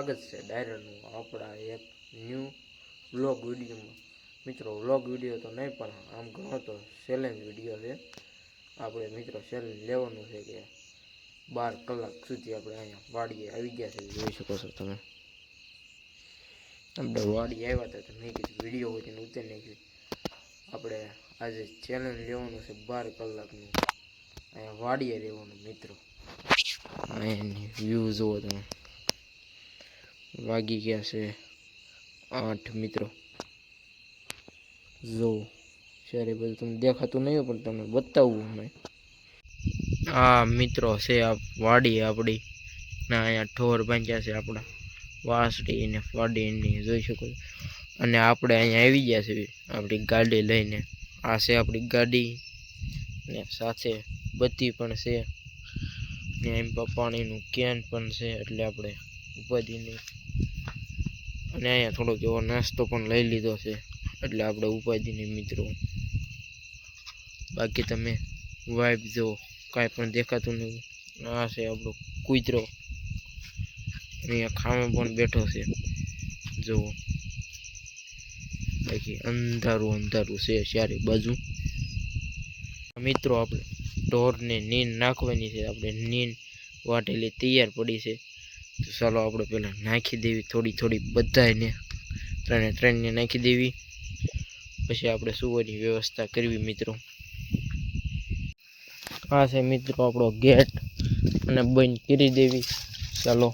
સ્વાગત છે ડાયરાનું આપણા એક ન્યૂ વ્લોગ વિડીયોમાં। મિત્રો વ્લોગ વિડીયો તો નહીં પણ આમ ઘણો તો ચેલેન્જ વિડીયો છે। આપણે મિત્રો ચેલેન્જ લેવાનું છે કે 12 કલાક સુધી આપણે અહીંયા વાડીએ આવી ગયા છે, જોઈ શકો છો તમે। આપણે વાડીએ આવ્યા હતા તો મેં કીધું વિડીયો હોય તેને ઉતારી નાખ્યું। આપણે આજે ચેલેન્જ લેવાનું છે 12 કલાકનું અહીંયા વાડીએ રહેવાનું મિત્રો। અહીંયાની વ્યૂ જુઓ તમે, વાગી ગયા છે 8 મિત્રો। જો ચારે બાજુ તમને દેખાતું નહીં પણ તમને બતાવું મેં। આ મિત્રો છે આ વાડી આપણી ને અહીંયા ઢોર બાંધ્યા છે આપણા વાસળી ને વાડીની, જોઈ શકો છો। અને આપણે અહીંયા આવી ગયા છે આપણી ગાડી લઈને। આ છે આપણી ગાડી ને સાથે બત્તી પણ છે ને એમ પાણીનું કેન પણ છે, એટલે આપણે ઉપાધિ નહીં। અને અહીંયા થોડોક એવો નાસ્તો પણ લઈ લીધો છે, એટલે આપણે ઉપાધિ નહીં મિત્રો। બાકી તમે વાઇબ જો, કાંઈ પણ દેખાતું નહીં। આ છે આપણો કૂતરો, અહીંયા ખામાં પણ બેઠો છે જુઓ। બાકી અંધારું અંધારું છે ચારે બાજુ। મિત્રો આપણે ઢોરને નીંદ નાખવાની છે, આપણે નીંદ વાટેલી તૈયાર પડી છે, તો ચાલો આપણે પહેલાં નાખી દેવી થોડી થોડી બધાને, ત્રણે નાખી દેવી, પછી આપણે સુવાની વ્યવસ્થા કરવી મિત્રો। આ છે મિત્રો આપણો ગેટ, અને બંધ કરી દેવી ચાલો,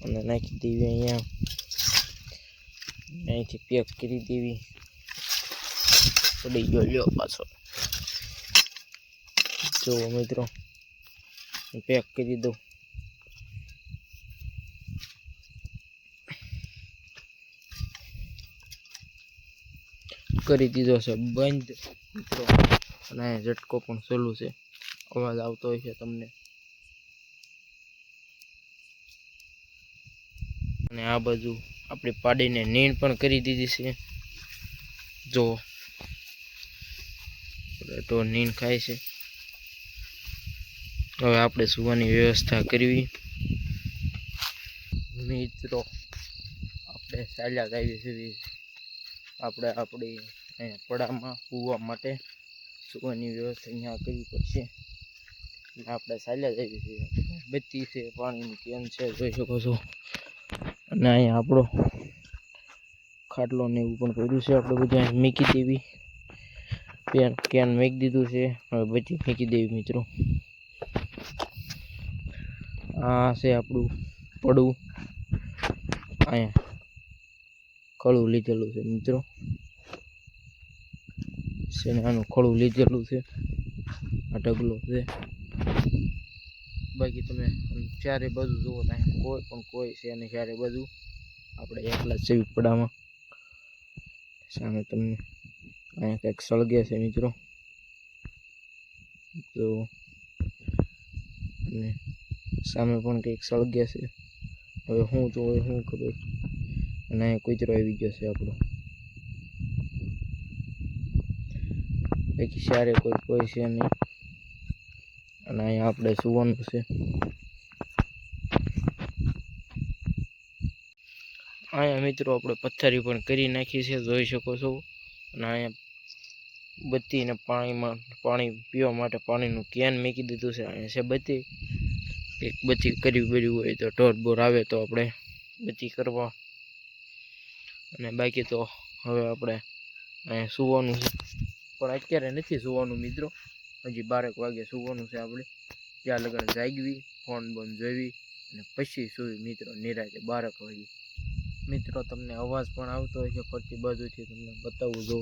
અને નાખી દેવી અહીંયા, અહીંથી પેક કરી દેવી। પડી ગયો લ્યો પાછો, જુઓ મિત્રો પેક કરી દઉં। કરી દીધો છે બંધ મિત્રો, અને અહીંયા ઝટકો પણ ચાલુ છે, અવાજ આવતો હોય છે તમને। અને આ બાજુ આપણી પાડીને નીણ પણ કરી દીધી છે, જો તો નીણ ખાય છે। હવે આપણે સુવાની વ્યવસ્થા કરવી મિત્રો। આપણે ચાલ્યા આવી છીએ આપણે આપણી અહીંયા પડામાં સુવા માટે, સુવાની વ્યવસ્થા અહીંયા કરવી પડશે, એટલે આપણે ચાલ્યા જ આવી છીએ। બત્તી છે, પાણીનું કેન છે, જોઈ શકો છો। અને અહીંયા આપણો ખાટલો ને એવું પણ પડ્યું છે, આપણે બધા મૂકી દેવી। કેન મૂકી દીધું છે, હવે બધી મૂકી દેવી મિત્રો। આ છે આપણું પડવું, અહીંયા ખળું લીધેલું છે મિત્રો, આનું ખળું લીધેલું છે, આ ઢગલો છે। બાકી તમે ચારે બાજુ જુઓ તો અહીંયા કોઈ છે અને ચારે બાજુ આપણે એકલા જ છે પડામાં। સામે તમને અહીંયા કંઈક સળગે છે મિત્રો, તો અને સામે પણ કંઈક સળગે છે, હવે શું તો હોય શું ખબર। અને અહીંયા કૂતરો આવી ગયો છે આપણો, બાકી સારે કોઈ છે નહીં, અને અહીંયા આપણે સુવાનું છે। અહીંયા મિત્રો આપણે પથ્થરી પણ કરી નાખી છે, જોઈ શકો છો। અને અહીંયા બત્તી ને પાણી પીવા માટે પાણીનું કેન મૂકી દીધું છે, અહીંયા છે બત્તી। એક બત્તી કરવી હોય તો ઢોર બોર આવે તો આપણે બત્તી કરવા, અને બાકી તો હવે આપણે અહીંયા સુવાનું છે, પણ અત્યારે નથી સુવાનું મિત્રો, હજી 12 વાગે સુવાનું છે આપણે। ત્યાં લગન જાગવી, ફોન બોન જોવી અને પછી સુવી મિત્રો નિરાંતે 12 વાગે। મિત્રો તમને અવાજ પણ આવતો હોય છે ફરતી બાજુથી, તમને બતાવું જો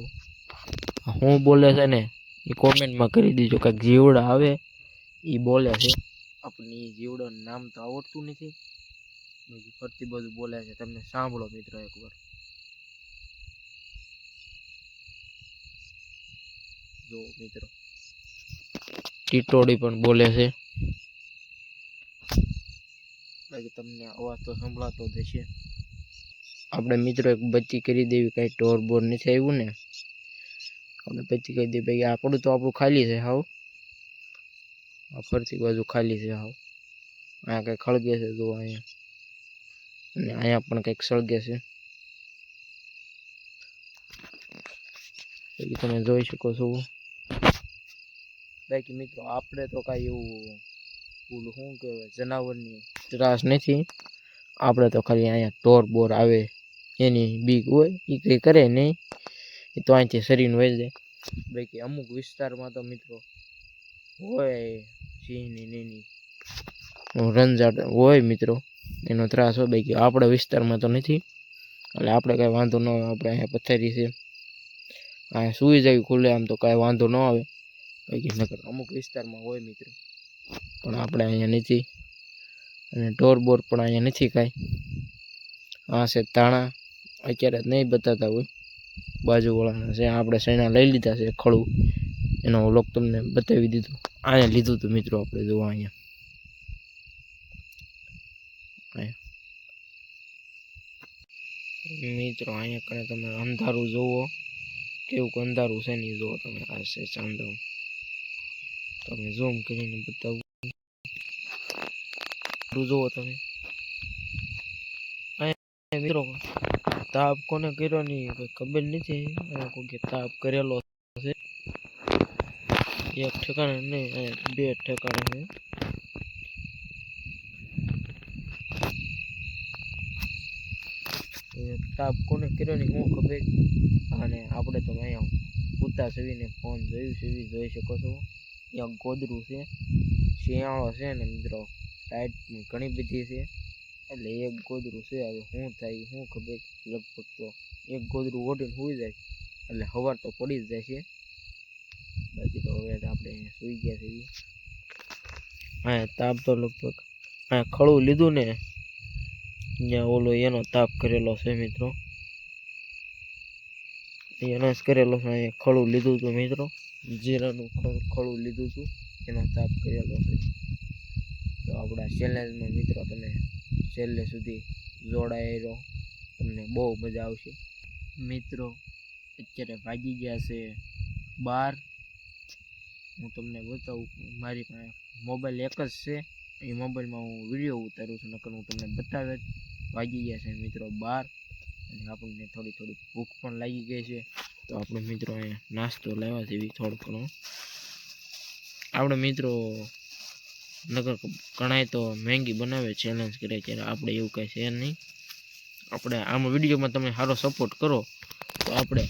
હું બોલે છે ને એ કોમેન્ટમાં કરી દીજો। કાંઈક જીવડા આવે એ બોલે છે, આપણને એ જીવડાનું નામ તો આવડતું નથી, ફરતી બાજુ બોલે છે, તમને સાંભળો મિત્રો એકવાર જો મિત્રો। ટીટોડી પણ બોલે છે, બાકી તમને અવાજ તો સંભળાતો જ હશે। આપણે મિત્રો એક બત્તી કરી દેવી, કાંઈ ઢોર બોર નથી આવ્યું ને, આપણે બત્તી કરી દેવી। ભાઈ આપણું ખાલી છે હાવ, આ ફરતી બાજુ ખાલી છે હાવ। અહીંયા કંઈ ખળગે છે જો, અહીંયા અને અહીંયા પણ કંઈક સળગે છે, એ તમે જોઈ શકો છો. બાકી મિત્રો આપણે તો કાંઈ એવું પેલું શું કહેવાય જનાવરની ત્રાસ નથી. આપણે તો ખાલી અહીંયા ઢોર બોર આવે એની બીક હોય, એ કંઈ કરે નહીં, એ તો અહીંથી શરીરને વહી જાય. બાકી અમુક વિસ્તારમાં તો મિત્રો હોય સિંહની એની રંજાટ હોય મિત્રો, એનો ત્રાસ હોય. બાકી આપણા વિસ્તારમાં તો નથી, એટલે આપણે કાંઈ વાંધો ન આવે. આપણે અહીંયા પથારી છે, અહીંયા સૂઈ જાય ખુલ્લે આમ તો કાંઈ વાંધો ન આવે. બાકી નકર અમુક વિસ્તારમાં હોય મિત્રો, પણ આપણે અહીંયા નથી. અને ઢોર બોર પણ અહીંયા નથી કાંઈ. આ છે તાણા, અત્યારે જ નહીં બતાવતા હોય, બાજુવાળાના છે. આપણે સૈણા લઈ લીધા છે ખડું, એનો વ્લોગ તમને બતાવી દીધો. અહીંયા લીધું હતું મિત્રો આપણે, જોવા અહીંયા મિત્રો. અહીંયા કને તમે અંધારું જોવો, કેવું અંધારું છે નહીં જોવો તમે. આ છે ચાંદો, તમે ઝૂમ કરીને બતાવું જોવો તમે. મિત્રો તાપ કોને કર્યો નહીં કોઈ ખબર નથી. કોઈ તાપ કરેલો છે એક ઠેકાણે નહીં, બે ઠેકાણે છે. તાપ કોને કર્યો નહીં હું ખબર. અને આપણે તો અહીંયા ઉતા સવીને ફોન જોયું છે, જોઈ શકો છો. ત્યાં ગોદરું છે, શિયાળો છે ને મિત્રો, ટાઈટ ઘણી બધી છે, એટલે એક ગોદરું છે. હવે શું થાય શું ખબર. લગભગ તો એક ગોદરું ઓઢીને સુઈ જાય એટલે સવાર તો પડી જ જાય છે. બાકી તો હવે આપણે અહીંયા સુઈ ગયા છીએ. અહીંયા તાપ તો લગભગ અહીંયા ખડું લીધું ને ત્યાં ઓલો એનો તાપ કરેલો છે મિત્રો, એનો જ કરેલો છે. અહીંયા ખડું લીધું હતું મિત્રો, જીરાનું ખડું લીધું હતું, એનો તાપ કરેલો છે. તો આપણા ચેલેન્જમાં મિત્રો તમે છેલ્લે સુધી જોડાયેલો, તમને બહુ મજા આવશે મિત્રો. અત્યારે વાગી ગયા છે 12. હું તમને બતાવું, મારી પાસે મોબાઈલ એક જ છે, એ મોબાઈલમાં હું વિડીયો ઉતારું છું, નકર હું તમને બતાવે જ. વાગી ગયા છે મિત્રો 12, અને આપણને થોડી ભૂખ પણ લાગી ગઈ છે. તો આપણે મિત્રો અહીંયા નાસ્તો લેવા જેવી થોડું ઘણું. આપણે મિત્રો નગર ઘણાય તો મેંગી બનાવે, ચેલેન્જ કરે, ત્યારે આપણે એવું કાંઈ છે નહીં. આપણે આમાં વિડીયોમાં તમે સારો સપોર્ટ કરો તો આપણે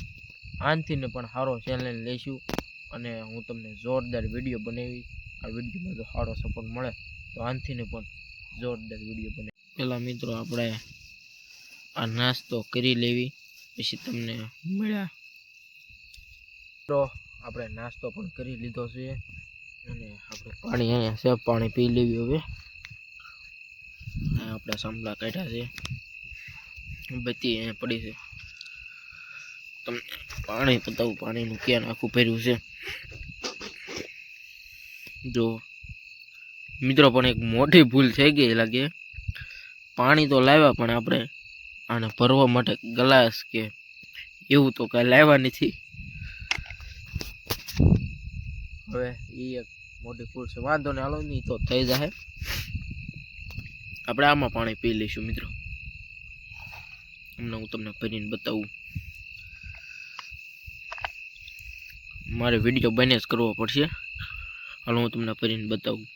આનથીને પણ સારો ચેલેન્જ લઈશું, અને હું તમને જોરદાર વિડીયો બનાવીશ. આ વિડીયોમાં જો સારો સપોર્ટ મળે તો આનથીને પણ જોરદાર વિડીયો બને. પહેલાં મિત્રો આપણે આ નાસ્તો કરી લેવી, પછી તમને મળ્યા. તો આપણે નાસ્તો પણ કરી લીધો છે, અને આપણે પાણી અહીંયા છે, પાણી પી લેવી. હવે આપણે સાંભળા કાઢ્યા છે, બધી અહીંયા પડી છે. તમને પાણી બતાવું, પાણીનું કેન આખું ભર્યું છે. જો મિત્રો પણ એક મોટી ભૂલ થઈ ગઈ લાગે. પાણી તો લાવ્યા, પણ આપણે આને ભરવા માટે ગ્લાસ કે એવું તો કાંઈ લાવ્યા નથી. હવે એ એક મોટી ભૂલ છે. વાંધો ને, હાલો નહીં તો થઈ જાય. આપણે આમાં પાણી પી લઈશું મિત્રો. હમણાં હું તમને ભરીને બતાવું. મારે વિડીયો બને જ કરવો પડશે. હાલો હું તમને ભરીને બતાવું.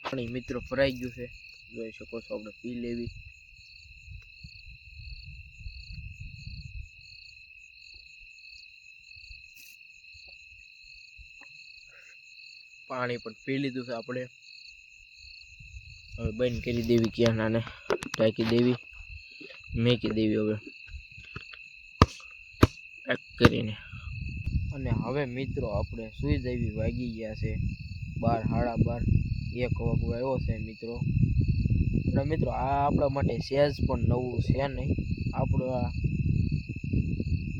પાણી મિત્રો ભરાઈ ગયું છે, જોઈ શકો છો. આપણે પી લેવી. પાણી પણ પી લીધું છે આપણે. હવે બંધ કરી દેવી, ક્યાં નાને ઢાંકી દેવી, મેકી દેવી હવે પેક કરીને. અને હવે મિત્રો આપણે સુઈ જવી. વાગી ગયા છે 12, 12:30, 1 વાગવા આવ્યો છે મિત્રો. અને મિત્રો આ આપણા માટે સહેજ પણ નવું છે નહીં. આપણું આ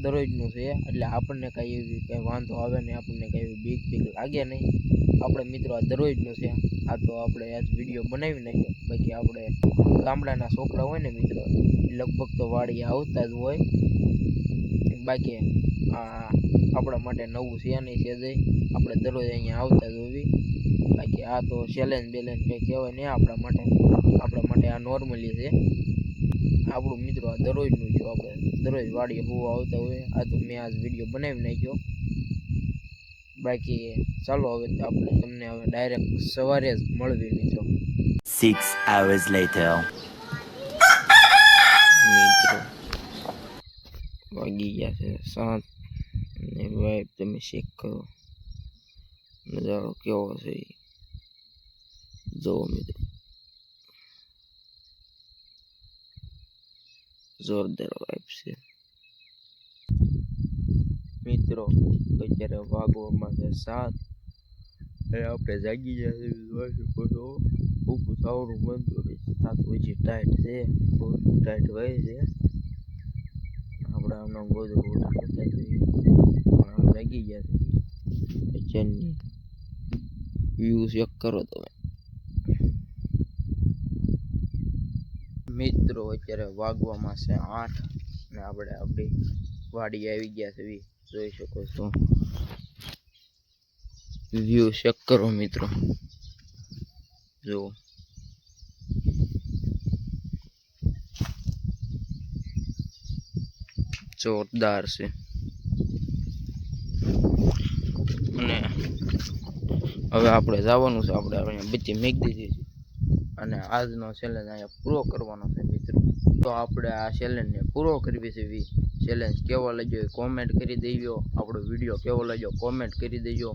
દરરોજનું છે એટલે આપણને કાંઈ એવી કાંઈ વાંધો આવે નહીં, આપણને કાંઈ એવી બીક લાગે નહીં. આપણે મિત્રો આ દરરોજનું છે, આ તો આપણે આજ વિડીયો બનાવી નાખ્યો. બાકી આપણે ગામડાના છોકરા હોય ને મિત્રો લગભગ તો વાડીએ આવતા જ હોય. બાકી આ આપણા માટે નવું છે નહીં છે જઈ, આપણે દરરોજ અહીંયા આવતા જ હોવી. બાકી આ તો ચેલેન્જ બેલેન્જ કંઈ કહેવાય નહીં આપણા માટે આ નોર્મલી છે આપણું મિત્રો. આ દરરોજનું છે, આપણે દરરોજ વાડીએ હોવા આવતા હોય. આ તો મેં આજ વિડીયો બનાવી નાખ્યો. બાકી ચાલો હવે આપણે તમને હવે ડાયરેક્ટ સવારે જ મળવી મિત્રો. 6 hours later. મિત્રો વાગી ગયા છે 7 અને વાઇબ તમે ચેક કરો, નજારો કેવો છે જોવો મિત્રો, જોરદાર વાઇબ છે મિત્રો. અત્યારે વાગવામાં છે 7 અને આપણે જાગી ગયા છે. જોઈ શકો છો ઊભું થવાનું બનતું નથી, થાતું હજી ટાઈટ છે, બહુ ટાઈટ હોય છે. આપણે આમનો ગોદડું કરતા જોઈએ પણ જાગી ગયા છે. ચેનની વ્યૂ ચેક કરો તમે મિત્રો. અત્યારે વાગવામાં છે 8 ને આપણે આપણી વાડી આવી ગયા છે. જોઈ શકો છો વ્યૂ ચેક કરો મિત્રો, જુઓ જોરદાર છે. અને હવે આપણે જવાનું છે, આપણે અહીંયા બધી મેકી દીધી છે અને આજનો ચેલેન્જ અહીંયા પૂરો કરવાનો છે મિત્રો. તો આપણે આ ચેલેન્જને પૂરો કરવી છે. ચેલેન્જ કેવો લાગ્યો એ કોમેન્ટ કરી દેજો, આપણો વિડીયો કેવો લાગ્યો કોમેન્ટ કરી દેજો.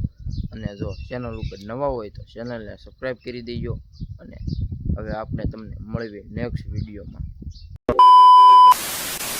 અને જો ચેનલ ઉપર નવા હોય તો ચેનલને સબસ્ક્રાઈબ કરી દેજો. અને હવે આપણે તમને મળીએ નેક્સ્ટ વિડીયોમાં.